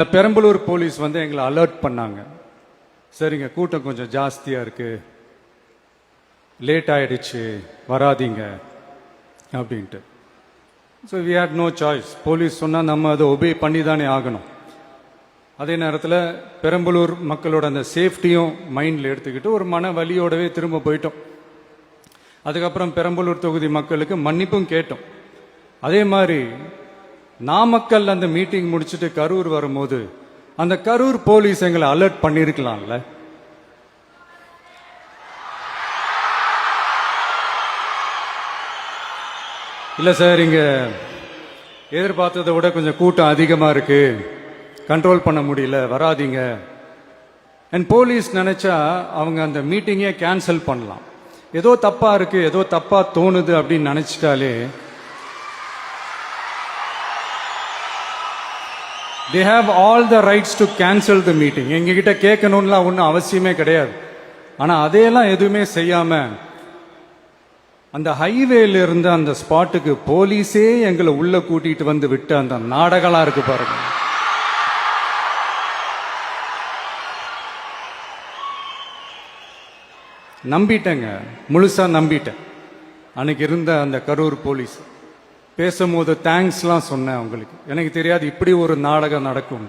Perambalur police வந்து எங்களை alert பண்ணாங்க. சரிங்க, கூட்டம் கொஞ்சம் ஜாஸ்தியா இருக்கு, லேட் ஆயிடுச்சு, வராதீங்க அப்படின்ட்டு. So we had no choice. Police சொன்னால் நம்ம அதை ஒபே பண்ணி தானே ஆகணும். அதே நேரத்தில் பெரம்பலூர் மக்களோட அந்த சேஃப்டியும் மைண்டில் எடுத்துக்கிட்டு ஒரு மன வலியோடவே திரும்ப போயிட்டோம். அதுக்கப்புறம் பெரம்பலூர் தொகுதி மக்களுக்கு மன்னிப்பும் கேட்டோம். அதே மாதிரி நாமக்கல் அந்த மீட்டிங் முடிச்சுட்டு கரூர் வரும்போது அந்த கரூர் போலீஸ் எங்களை அலர்ட் பண்ணிருக்கலாம்ல. இல்ல சார், இங்க எதிர்பார்த்ததை விட கொஞ்சம் கூட்டம் அதிகமா இருக்கு, கண்ட்ரோல் பண்ண முடியல, வராதீங்க. அண்ட் போலீஸ் நினைச்சா அவங்க அந்த மீட்டிங்கே கேன்சல் பண்ணலாம். ஏதோ தப்பா இருக்கு, ஏதோ தப்பா தோணுது அப்படின்னு நினைச்சிட்டாலே they have all the rights to cancel the meeting. எங்ககிட்ட கேட்கணும்லாம் ஒன்றும் அவசியமே கிடையாது. ஆனால் அதையெல்லாம் எதுவுமே செய்யாம அந்த ஹைவேல இருந்து அந்த ஸ்பாட்டுக்கு போலீஸே எங்களை உள்ள கூட்டிட்டு வந்து விட்டு அந்த நாடகம்லாம் இருக்கு பாருங்க. நம்பிட்டேங்க, முழுசா நம்பிட்டேன். அன்னைக்கு இருந்த அந்த கரூர் போலீஸ் பேசும்போது தேங்க்ஸ்லாம் சொன்னேன் அவங்களுக்கு. எனக்கு தெரியாது இப்படி ஒரு நாடகம் நடக்கும்.